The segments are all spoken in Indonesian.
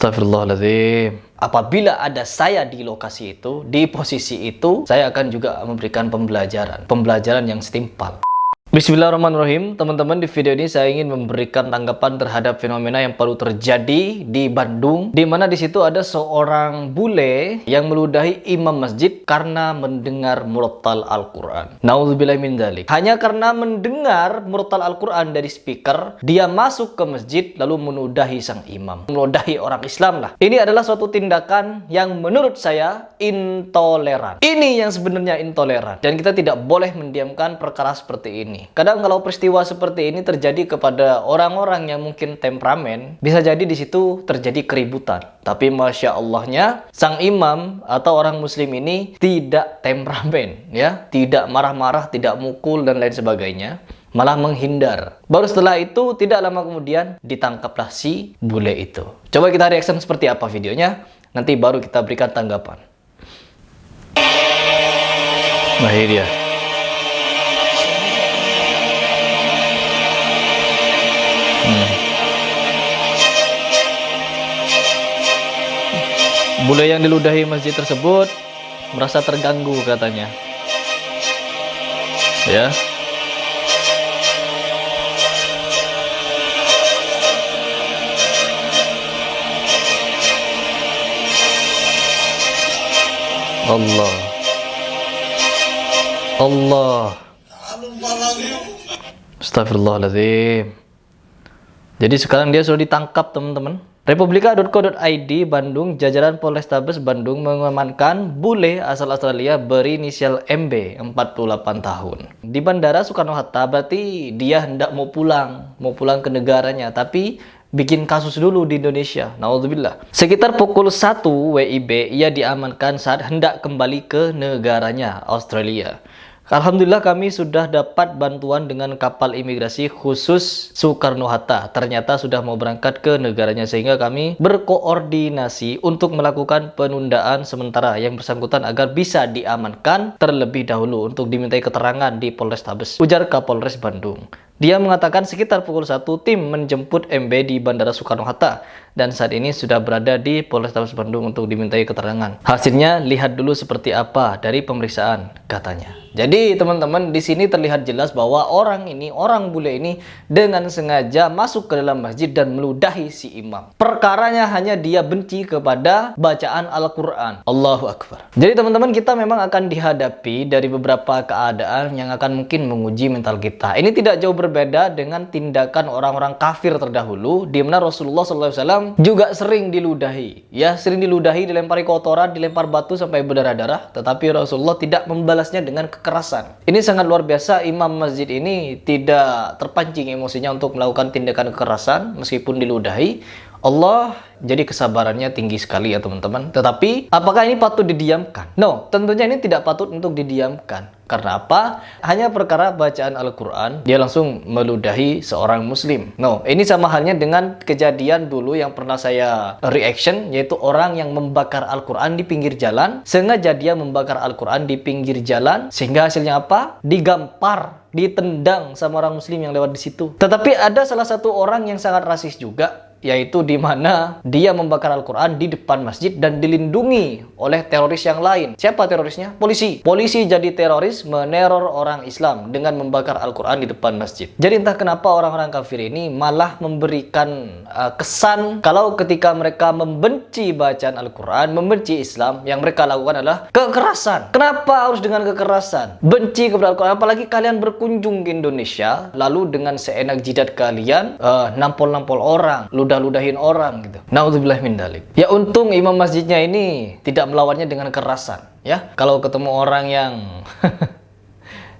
Astagfirullahaladzim. Apabila ada saya di lokasi itu, di posisi itu, saya akan juga memberikan pembelajaran yang setimpal. Bismillahirrahmanirrahim. Teman-teman, di video ini saya ingin memberikan tanggapan terhadap fenomena yang baru terjadi di Bandung, di mana di situ ada seorang bule yang meludahi imam masjid karena mendengar murattal Al-Quran. Nauzubillahi min dzalik. Hanya karena mendengar murattal Al-Quran dari speaker, dia masuk ke masjid lalu menudahi sang imam, meludahi orang Islam lah. Ini adalah suatu tindakan yang menurut saya intoleran. Ini yang sebenarnya intoleran, dan kita tidak boleh mendiamkan perkara seperti ini. Kadang kalau peristiwa seperti ini terjadi kepada orang-orang yang mungkin temperamen, bisa jadi di situ terjadi keributan. Tapi Masya Allahnya, sang imam atau orang muslim ini tidak temperamen, ya, tidak marah-marah, tidak mukul dan lain sebagainya, malah menghindar. Baru setelah itu, tidak lama kemudian ditangkaplah si bule itu. Coba kita reaction seperti apa videonya, nanti baru kita berikan tanggapan. Nah, ini dia. Bule yang diludahi masjid tersebut merasa terganggu katanya. Ya. Allah. Astagfirullahaladzim. Jadi sekarang dia sudah ditangkap, teman-teman. Republika.co.id Bandung, jajaran Polrestabes Bandung mengamankan bule asal Australia berinisial MB, 48 tahun. Di Bandara Soekarno-Hatta, berarti dia hendak mau pulang ke negaranya, tapi bikin kasus dulu di Indonesia. Naudzubillah. Sekitar pukul 1 WIB, ia diamankan saat hendak kembali ke negaranya, Australia. Alhamdulillah kami sudah dapat bantuan dengan kapal imigrasi khusus Soekarno-Hatta. Ternyata sudah mau berangkat ke negaranya, sehingga kami berkoordinasi untuk melakukan penundaan sementara yang bersangkutan agar bisa diamankan terlebih dahulu untuk dimintai keterangan di Polrestabes, ujar Kapolres Bandung. Dia mengatakan sekitar pukul 1 tim menjemput MB di Bandara Soekarno-Hatta dan saat ini sudah berada di Polrestabes Bandung untuk dimintai keterangan. Hasilnya lihat dulu seperti apa dari pemeriksaan, katanya. Jadi teman-teman, di sini terlihat jelas bahwa orang bule ini dengan sengaja masuk ke dalam masjid dan meludahi si imam. Perkaranya hanya dia benci kepada bacaan Al-Quran. Allahu Akbar. Jadi teman-teman, kita memang akan dihadapi dari beberapa keadaan yang akan mungkin menguji mental kita. Ini tidak jauh berbeda dengan tindakan orang-orang kafir terdahulu, di mana Rasulullah SAW juga sering diludahi. Ya, sering diludahi, dilempari kotoran, dilempar batu sampai berdarah-darah, tetapi Rasulullah tidak membalasnya dengan kekerasan. Ini sangat luar biasa. Imam masjid ini tidak terpancing emosinya untuk melakukan tindakan kekerasan meskipun diludahi. Allah, jadi kesabarannya tinggi sekali ya teman-teman. Tetapi apakah ini patut didiamkan? No, tentunya ini tidak patut untuk didiamkan. Karena apa? Hanya perkara bacaan Al-Quran, dia langsung meludahi seorang muslim. No, ini sama halnya dengan kejadian dulu yang pernah saya reaction, yaitu orang yang membakar Al-Quran di pinggir jalan. Sengaja dia membakar Al-Quran di pinggir jalan, sehingga hasilnya apa? Digampar, ditendang sama orang muslim yang lewat di situ. Tetapi ada salah satu orang yang sangat rasis juga, yaitu di mana dia membakar Al-Quran di depan masjid dan dilindungi oleh teroris yang lain. Siapa terorisnya? Polisi. Polisi jadi teroris meneror orang Islam dengan membakar Al-Quran di depan masjid. Jadi entah kenapa orang-orang kafir ini malah memberikan kesan kalau ketika mereka membenci bacaan Al-Quran, membenci Islam, yang mereka lakukan adalah kekerasan. Kenapa harus dengan kekerasan? Benci kepada Al-Quran, apalagi kalian berkunjung ke Indonesia, lalu dengan seenak jidat kalian nampol-nampol orang, ludahin orang gitu. Nauzubillah min dzalik. Ya untung imam masjidnya ini tidak melawannya dengan kekerasan, ya. Kalau ketemu orang yang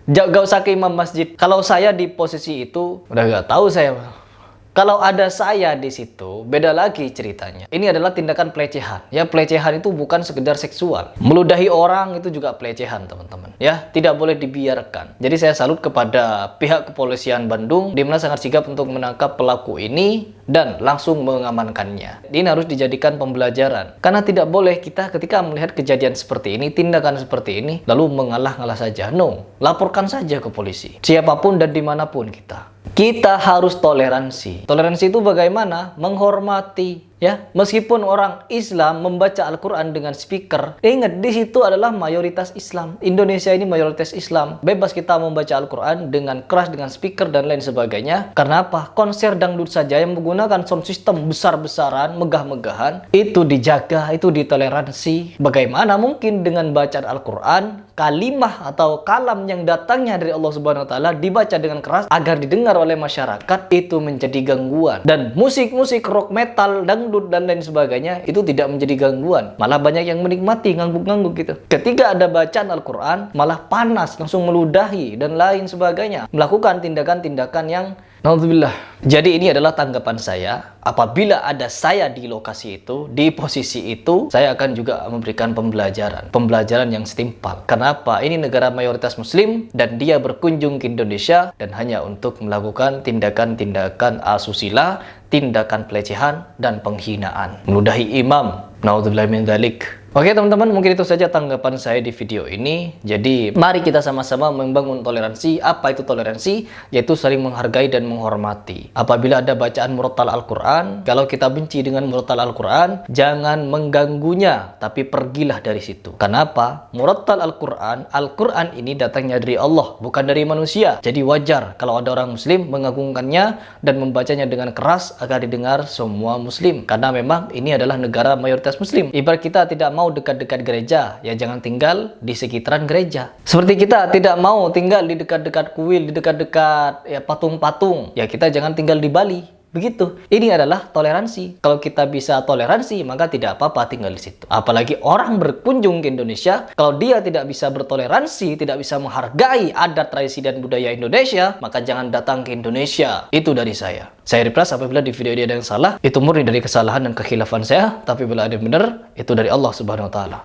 gak usah ke imam masjid. Kalau saya di posisi itu udah gak tahu saya. Kalau ada saya di situ, beda lagi ceritanya. Ini adalah tindakan pelecehan. Ya, pelecehan itu bukan sekedar seksual. Meludahi orang itu juga pelecehan, teman-teman. Ya, tidak boleh dibiarkan. Jadi saya salut kepada pihak kepolisian Bandung, di mana sangat sigap untuk menangkap pelaku ini dan langsung mengamankannya. Ini harus dijadikan pembelajaran. Karena tidak boleh kita ketika melihat kejadian seperti ini, tindakan seperti ini, lalu mengalah-ngalah saja. No, laporkan saja ke polisi. Siapapun dan dimanapun kita. Kita harus toleransi. Toleransi itu bagaimana? Menghormati. Ya, meskipun orang Islam membaca Al-Quran dengan speaker, ingat di situ adalah mayoritas Islam. Indonesia ini mayoritas Islam. Bebas kita membaca Al-Quran dengan keras, dengan speaker dan lain sebagainya. Karena apa? Konser dangdut saja yang menggunakan sound system besar-besaran, megah-megahan, itu dijaga, itu ditoleransi. Bagaimana mungkin dengan bacaan Al-Quran, kalimah atau kalam yang datangnya dari Allah Subhanahu wa taala dibaca dengan keras agar didengar oleh masyarakat, itu menjadi gangguan. Dan musik-musik rock, metal, dangdut dan lain sebagainya itu tidak menjadi gangguan, malah banyak yang menikmati, ngangguk-ngangguk gitu. Ketika ada bacaan Al-Quran malah panas, langsung meludahi dan lain sebagainya, melakukan tindakan-tindakan yang naudzubillah. Jadi ini adalah tanggapan saya. Apabila ada saya di lokasi itu, di posisi itu, saya akan juga memberikan pembelajaran yang setimpal. Kenapa? Ini negara mayoritas muslim dan dia berkunjung ke Indonesia dan hanya untuk melakukan tindakan-tindakan asusila, tindakan pelecehan dan penghinaan, meludahi imam. Naudzubillah min dzalik. Oke teman-teman, mungkin itu saja tanggapan saya di video ini. Jadi mari kita sama-sama membangun toleransi. Apa itu toleransi? Yaitu saling menghargai dan menghormati. Apabila ada bacaan murattal Al-Quran, kalau kita benci dengan murattal Al-Quran, jangan mengganggunya, tapi pergilah dari situ. Kenapa? Murattal Al-Quran, Al-Quran ini datangnya dari Allah, bukan dari manusia. Jadi wajar kalau ada orang muslim mengagungkannya dan membacanya dengan keras agar didengar semua muslim. Karena memang ini adalah negara mayoritas muslim. Ibarat kita tidak mau dekat-dekat gereja, ya jangan tinggal di sekitaran gereja. Seperti kita tidak mau tinggal di dekat-dekat kuil, di dekat-dekat ya patung-patung, ya kita jangan tinggal di Bali. Begitu. Ini adalah toleransi. Kalau kita bisa toleransi, maka tidak apa-apa tinggal di situ. Apalagi orang berkunjung ke Indonesia, kalau dia tidak bisa bertoleransi, tidak bisa menghargai adat, tradisi, dan budaya Indonesia, maka jangan datang ke Indonesia. Itu dari saya. Saya Riplas, apabila di video ini ada yang salah, itu murni dari kesalahan dan kekhilafan saya. Tapi bila ada yang benar, itu dari Allah Subhanahu wa taala.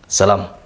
Salam.